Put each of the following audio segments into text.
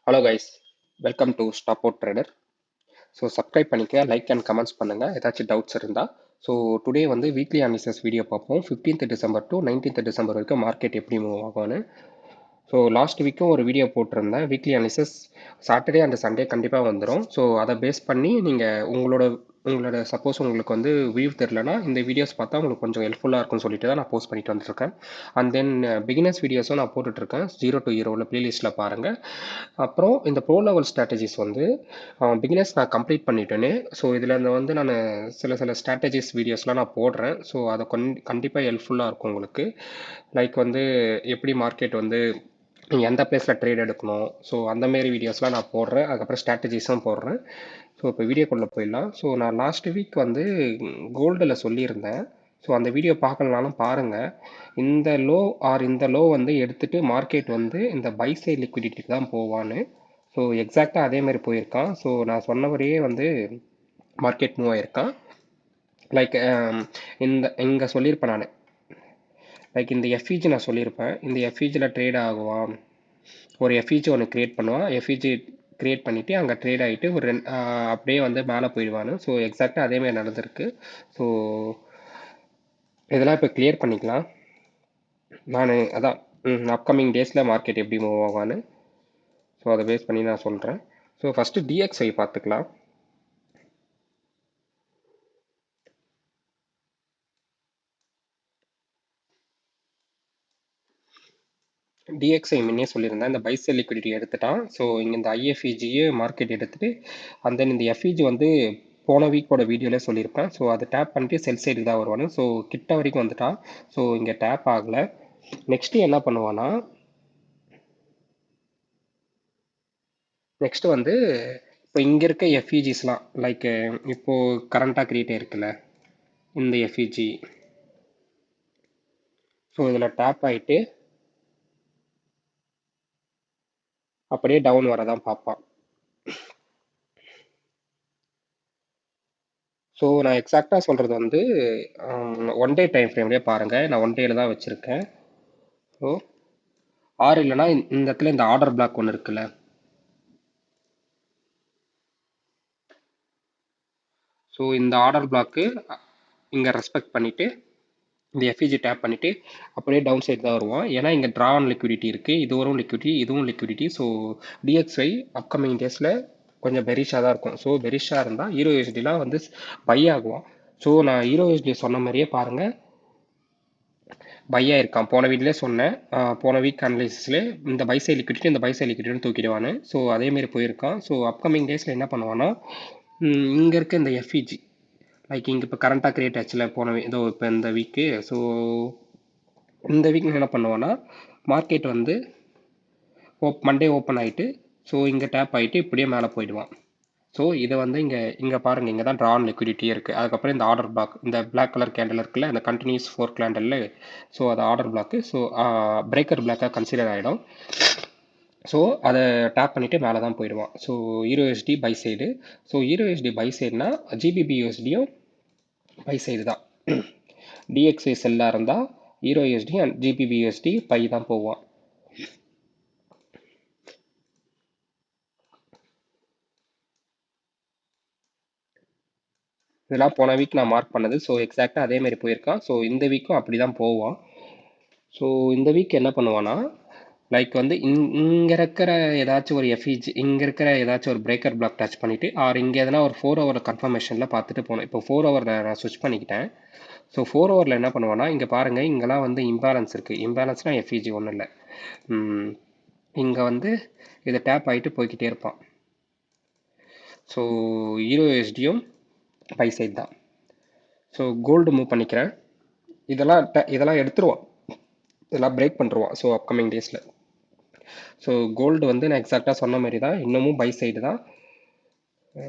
Hello guys, welcome to stop out trader. So subscribe பண்ணிக்க, like and comments பண்ணுங்க ஏதாச்சும் doubts இருந்தால். So today வந்து வீக்லி அனாலிசிஸ் வீடியோ பார்ப்போம். 15th December to 19th December வரைக்கும் market எப்படி மூவ் ஆகும்னு. ஸோ லாஸ்ட் வீக்கும் ஒரு வீடியோ போட்டிருந்தேன் weekly analysis. Saturday and Sunday கண்டிப்பாக வந்துடும். ஸோ அதை பேஸ் பண்ணி நீங்கள் உங்களோட சப்போஸ் உங்களுக்கு வந்து வியூ தெரிலனா இந்த வீடியோஸ் பார்த்தா உங்களுக்கு கொஞ்சம் ஹெல்ப்ஃபுல்லாக இருக்கும்னு சொல்லிட்டு தான் நான் போஸ்ட் பண்ணிட்டு வந்துருக்கேன். அண்ட் தென் பிகினர்ஸ் வீடியோஸும் நான் போட்டுட்ருக்கேன் 0 to 0 பிளேலிஸ்ட்டில் பாருங்கள். அப்புறம் இந்த ப்ரோ லெவல் ஸ்ட்ராட்டஜிஸ் வந்து பிகினர்ஸ் நான் கம்ப்ளீட் பண்ணிட்டேன்னு. ஸோ இதில் இந்த வந்து நான் சில ஸ்ட்ராட்டஜிஸ் வீடியோஸ்லாம் நான் போடுறேன். ஸோ அதை கண்டிப்பாக ஹெல்ப்ஃபுல்லாக இருக்கும் உங்களுக்கு. லைக் வந்து எப்படி மார்க்கெட் வந்து நீங்கள் எந்த பிளேஸில் ட்ரேட் எடுக்கணும், ஸோ அந்தமாரி வீடியோஸ்லாம் நான் போடுறேன். அதுக்கப்புறம் ஸ்ட்ராட்டஜிஸும் போடுறேன். ஸோ இப்போ வீடியோக்குள்ளே போயிடலாம். ஸோ நான் லாஸ்ட் வீக் வந்து கோல்டில் சொல்லியிருந்தேன். ஸோ அந்த வீடியோ பார்க்கலனாலும் பாருங்கள். இந்த லோ வந்து எடுத்துட்டு மார்க்கெட் வந்து இந்த பை சைட் லிக்விடிட்டிக்கு தான் போவான்னு. ஸோ எக்ஸாக்டாக அதே மாதிரி போயிருக்கான். ஸோ நான் சொன்னபடியே வந்து மார்க்கெட் மூவ் ஆயிருக்கான். லைக் இங்கே சொல்லியிருப்பேன் நான். லைக் இந்த எஃப்இஜி நான் சொல்லியிருப்பேன். இந்த எஃப்இஜியில் ட்ரேட் ஆகுவான். ஒரு எஃப்இஜி ஒன்று க்ரியேட் பண்ணுவான். எஃப்இஜி க்ரியேட் பண்ணிவிட்டு அங்கே ட்ரேட் ஆகிட்டு ஒரு அப்படியே வந்து மேலே போயிடுவான்னு. ஸோ எக்ஸாக்டாக அதேமாதிரி நடந்திருக்கு. ஸோ இதெல்லாம் இப்போ கிளியர் பண்ணிக்கலாம். நான் அதான் அப்கமிங் டேஸில் மார்க்கெட் எப்படி மூவ் ஆவான்னு. ஸோ அதை பேஸ் பண்ணி நான் சொல்கிறேன். ஸோ ஃபஸ்ட்டு டிஎக்ஸ்ஐ பார்த்துக்கலாம். டிஎக்ஸ்ஐ முன்னே சொல்லியிருந்தேன், இந்த பைசெல் லிக்விடிட்டி எடுத்துட்டான். ஸோ இங்கே இந்த ஐஎஃப்இஜியை மார்க்கெட் எடுத்துட்டு அண்ட் தென் இந்த எஃப்இஜி வந்து போன வீக்கோட வீடியோவில் சொல்லியிருப்பேன். ஸோ அதை டேப் பண்ணிட்டு செல் சைடு தான் வருவானு. ஸோ கிட்ட வரைக்கும் வந்துட்டான். ஸோ இங்கே டேப் ஆகலை. நெக்ஸ்ட்டு என்ன பண்ணுவான்னா, நெக்ஸ்ட்டு வந்து இப்போ இங்கே இருக்க எஃப்இஜிஸ்லாம் லைக் இப்போது கரண்ட்டாக கிரியேட் ஆயிருக்குல்ல இந்த எஃப்இஜி. ஸோ இதில் டேப் ஆகிட்டு அப்படியே டவுன் வரதான் பார்ப்பான். ஸோ நான் எக்ஸாக்டாக சொல்கிறது வந்து ஒன் டே டைம் ஃப்ரேம்லேயே பாருங்கள். நான் ஒன் டேயில் தான் வச்சுருக்கேன். ஸோ ஆர் இல்லைனா இந்த இடத்துல இந்த ஆர்டர் பிளாக் ஒன்று இருக்குல்ல, ஸோ இந்த ஆர்டர் பிளாக்கு இங்கே ரெஸ்பெக்ட் பண்ணிவிட்டு இந்த எஃப்இஜி டேப் பண்ணிவிட்டு அப்படியே டவுன் சைடு தான் வருவான். ஏன்னா இங்கே ட்ரா ஆன் லிக்விடிட்டி இருக்குது. இது வரும் லிக்விடிட்டி, இதுவும் லிக்விடிட்டி. ஸோ டிஎக்ஸ்ஐ அப்கமிங் டேஸில் கொஞ்சம் பெரிஷாக தான் இருக்கும். ஸோ பெரிஷாக இருந்தால் ஹீரோ யூஎஸ்டிலாம் வந்து பை ஆகுவான். ஸோ நான் ஹீரோ யூஎஸ்டி சொன்ன மாதிரியே பாருங்கள், பையாக இருக்கான். போன வீட்லேயே சொன்னேன், போன வீக் அனலைசிஸ்லேயே இந்த பைசை லிக்விடிட்டி இந்த பைசை லிக்விடிட்டின்னு தூக்கிடுவான்னு. ஸோ அதேமாரி போயிருக்கான். ஸோ அப்கமிங் டேஸில் என்ன பண்ணுவான்னா, இங்கே இருக்க இந்த எஃப்இஜி லைக் இங்கே இப்போ கரண்ட்டாக கிரியேட் ஆச்சுல போன இதோ இப்போ இந்த வீக்கு. ஸோ இந்த வீக் என்ன பண்ணுவான்னா, மார்க்கெட் வந்து மண்டே ஓப்பன் ஆகிட்டு ஸோ இங்கே டேப் ஆகிட்டு இப்படியே மேலே போயிடுவான். ஸோ இதை வந்து இங்கே பாருங்கள், இங்கே தான் ட்ரா ஆன் லிக்விடிட்டியே இருக்குது. அதுக்கப்புறம் இந்த ஆர்டர் பிளாக், இந்த பிளாக் கலர் கேண்டில் இருக்குல்ல, இந்த கண்டினியூஸ் 4 கேண்டில். ஸோ அது ஆர்டர் பிளாக்கு. ஸோ பிரேக்கர் பிளாக்காக கன்சிடர் ஆகிடும். ஸோ அதை டேப் பண்ணிவிட்டு மேலே தான் போயிடுவான். So euro USD buy side. So euro USD buy சைடுனா ஜிபிபி யூஎஸ்டியும் பை சைடு தான். டிஎக்ஸ்ஐ செல்லாக இருந்தால் euro USD and GBP USD buy தான் போவான். இதெல்லாம் போன வீக் நான் மார்க் பண்ணது. ஸோ எக்ஸாக்டாக அதேமாரி போயிருக்கான். ஸோ இந்த வீக்கும் அப்படி தான் போவான். ஸோ இந்த வீக் என்ன பண்ணுவான்னா, லைக் வந்து இங்கே இருக்கிற ஏதாச்சும் ஒரு எஃப்இஜி, இங்கே இருக்கிற ஏதாச்சும் ஒரு பிரேக்கர் பிளாக் டச் பண்ணிவிட்டு ஆர் இங்கே எதனா ஒரு 4 ஹவர் கன்ஃபர்மேஷனில் பார்த்துட்டு போகணும். இப்போ 4 ஹவரில் நான் ஸ்விட்ச் பண்ணிக்கிட்டேன். ஸோ 4 ஹவரில் என்ன பண்ணுவான்னா, இங்கே பாருங்கள், இங்கெல்லாம் வந்து இம்பேலன்ஸ் இருக்குது. இம்பேலன்ஸ்னால் எஃப்இஜி ஒன்றும் இல்லை. இங்கே வந்து இதை டேப் ஆகிட்டு போய்கிட்டே இருப்பான். ஸோ ஹீரோ யூஎஸ்டியும் பை சைட் தான். ஸோ கோல்டு மூவ் பண்ணிக்கிறேன். இதெல்லாம் எடுத்துருவான், இதெல்லாம் பிரேக் பண்ணுருவான். ஸோ அப்கமிங் டேஸில் ஸோ கோல்டு வந்து நான் எக்ஸாக்டாக சொன்ன மாதிரி தான், இன்னமும் பை சைடு தான்.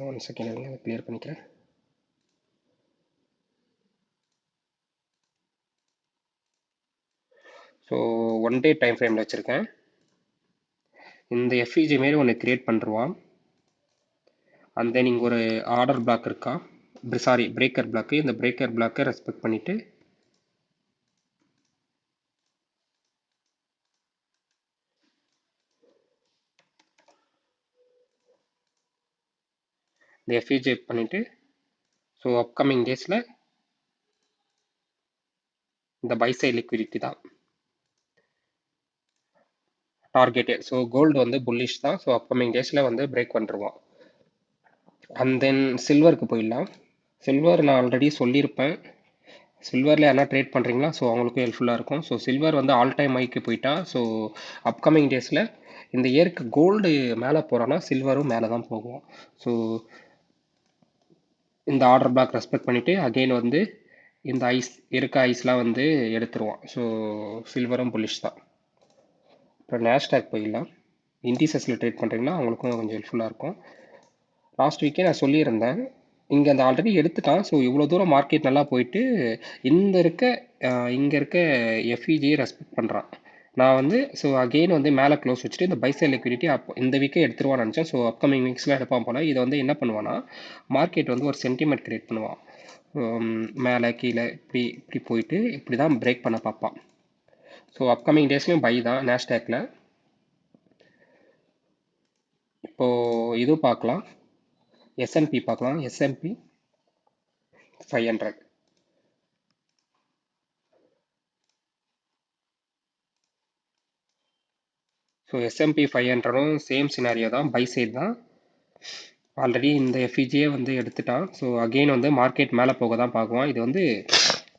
1 செகண்ட் அதை கிளியர் பண்ணிக்கிறேன். ஸோ ஒன் டே டைம் ஃப்ரேமில் வச்சுருக்கேன். இந்த எஃப்இஜி மாரி ஒன்று கிரியேட் பண்ணிருவான். அண்ட் தென் இங்கே ஒரு ஆர்டர் பிளாக் இருக்கா, சாரி பிரேக்கர் பிளாக்கு. இந்த பிரேக்கர் பிளாக்கை ரெஸ்பெக்ட் பண்ணிவிட்டு இந்த எஃப்இஜே பண்ணிவிட்டு ஸோ அப்கமிங் டேஸில் இந்த பை சைட் லிக்விடிட்டி தான் டார்கெட்டு. ஸோ கோல்டு வந்து புல்லிஷ் தான். ஸோ அப்கமிங் டேஸில் வந்து பிரேக் பண்ணிருவோம். அண்ட் தென் சில்வருக்கு போயிடலாம். சில்வர் நான் ஆல்ரெடி சொல்லியிருப்பேன். சில்வரில் யாரா ட்ரேட் பண்ணுறீங்களா, ஸோ அவங்களுக்கும் ஹெல்ப்ஃபுல்லாக இருக்கும். ஸோ சில்வர் வந்து ஆல் டைம் ஹைக்கு போயிட்டா, ஸோ அப்கமிங் டேஸில் இந்த இயருக்கு கோல்டு மேலே போகிறோன்னா சில்வரும் மேலே தான் போகும். ஸோ இந்த ஆர்டர் பிளாக் ரெஸ்பெக்ட் பண்ணிவிட்டு அகெயின் வந்து இந்த ஐஸ் இருக்க ஐஸ்லாம் வந்து எடுத்துருவோம். ஸோ சில்வரும் புல்லிஷ் தான். அப்புறம் நேஷ்டாக் போயிடலாம். இண்டிசஸில் ட்ரேட் பண்ணுறீங்கன்னா அவங்களுக்கும் கொஞ்சம் ஹெல்ப்ஃபுல்லாக இருக்கும். லாஸ்ட் வீக்கே நான் சொல்லியிருந்தேன், இங்கே அந்த ஆல்ரெடி எடுத்துட்டான். ஸோ இவ்வளோ தூரம் மார்க்கெட் நல்லா போயிட்டு இங்கே இருக்க எஃப்இஜியை ரெஸ்பெக்ட் பண்ணுறான். நான் வந்து ஸோ அகெயின் வந்து மேலே க்ளோஸ் வச்சுட்டு இந்த பைசைல் லிக்விடிட்டி இந்த வீக்கே எடுத்துருவான்னு நினச்சேன். ஸோ அப்கமிங் வீக்ஸில் எடுப்பான் போல். இதை வந்து என்ன பண்ணுவான்னா, மார்க்கெட் வந்து ஒரு சென்டிமெண்ட் கிரியேட் பண்ணுவான். மேலே கீழே இப்படி இப்படி போயிட்டு இப்படி தான் பிரேக் பண்ண பார்ப்பான். ஸோ அப்கமிங் டேஸ்லையும் பை தான் நேஷ்டாக்கில். இப்போது இது பார்க்கலாம், எஸ்என்பி பார்க்கலாம். எஸ்என்பி 500. ஸோ எஸ்எம்பி 500ம் சேம் சினாரியோ தான், பை சைடு தான். ஆல்ரெடி இந்த எஃப்இஜியே வந்து எடுத்துட்டான். ஸோ அகெயின் வந்து மார்க்கெட் மேலே போக தான் பார்க்குவான். இது வந்து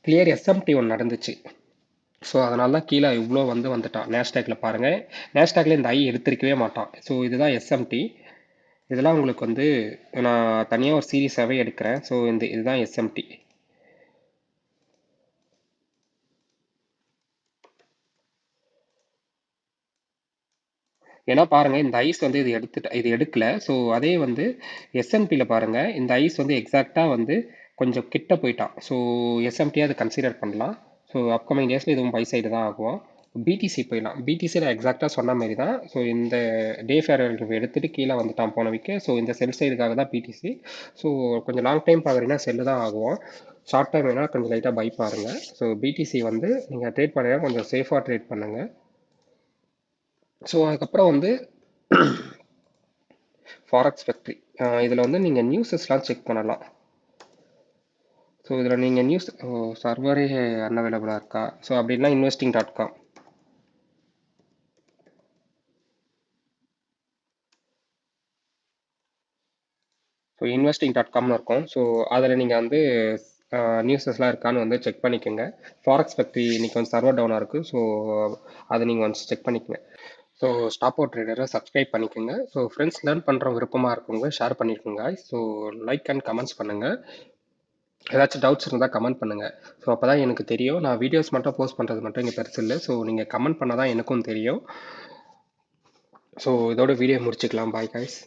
கிளியர் எஸ்எம்டி ஒன்று நடந்துச்சு. ஸோ அதனால தான் கீழே இவ்வளோ வந்து வந்துட்டான். நேஷ்டாக்கில் பாருங்கள், நேஷ்டாக்கில் இந்த ஐ எடுத்திருக்கவே மாட்டான். ஸோ இதுதான் எஸ்எம்டி. இதெல்லாம் உங்களுக்கு வந்து நான் தனியாக ஒரு சீரீஸாகவே எடுக்கிறேன். ஸோ இதுதான் எஸ்எம்டி. ஏன்னா பாருங்க, இந்த ஐஸ் வந்து இது எடுக்கல. ஸோ அதே வந்து எஸ்என்பியில் பாருங்க, இந்த ஐஸ் வந்து எக்ஸாக்டாக வந்து கொஞ்சம் கிட்ட போயிட்டான். ஸோ எஸ்எம்டியாக அதை கன்சிடர் பண்ணலாம். ஸோ அப்கமிங் டேஸில் இதுவும் பை சைடு தான் ஆகும். பிடிசி போயிடலாம். பிடிசியில் எக்ஸாக்டாக சொன்ன மாதிரி தான். ஸோ இந்த டே ஃபேர் எடுத்துகிட்டு கீழே வந்துட்டான் போன வீக்கு. ஸோ இந்த செல் சைடுக்காக தான் பிடிசி. ஸோ கொஞ்சம் லாங் டைம் பார்க்குறீங்கன்னா செல்லு தான் ஆகும். ஷார்ட் டைம் வேணால் கொஞ்சம் லைட்டாக பை பாருங்கள். ஸோ பிடிசி வந்து நீங்கள் ட்ரேட் பண்ணுங்க, கொஞ்சம் சேஃபாக ட்ரேட் பண்ணுங்கள். ஸோ அதுக்கப்புறம் வந்து ஃபாரெக்ஸ் ஃபேக்ட்ரி, இதில் வந்து நீங்கள் நியூஸஸ்லாம் செக் பண்ணலாம். ஸோ இதில் நீங்கள் நியூஸ் சர்வரே அன்அவைலபிளாக இருக்கா, ஸோ அப்படின்னா investing.com. ஸோ investing.comனு இருக்கும். ஸோ அதில் நீங்கள் வந்து நியூஸஸ்லாம் இருக்கான்னு வந்து செக் பண்ணிக்கோங்க. ஃபாரெக்ஸ் ஃபேக்ட்ரி இன்னைக்கு வந்து சர்வர் டவுனாக இருக்குது. ஸோ அதை நீங்கள் வந்து செக் பண்ணிக்கோங்க. ஸோ ஸ்டாப் அவுட் ட்ரேடரை சப்ஸ்கிரைப் பண்ணிக்கோங்க. ஸோ ஃப்ரெண்ட்ஸ் லேர்ன் பண்ணுற விருப்பமாக இருக்கவங்க ஷேர் பண்ணியிருக்கோங்க. ஸோ லைக் அண்ட் கமெண்ட்ஸ் பண்ணுங்கள். ஏதாச்சும் டவுட்ஸ் இருந்தால் கமெண்ட் பண்ணுங்கள். ஸோ அப்போ தான் எனக்கு தெரியும். நான் வீடியோஸ் மட்டும் போஸ்ட் பண்ணுறது மட்டும் இங்கே பெருசு இல்லை. ஸோ நீங்கள் கமெண்ட் பண்ணால் தான் எனக்கும் தெரியும். ஸோ இதோட வீடியோ முடிச்சுக்கலாம். Bye guys.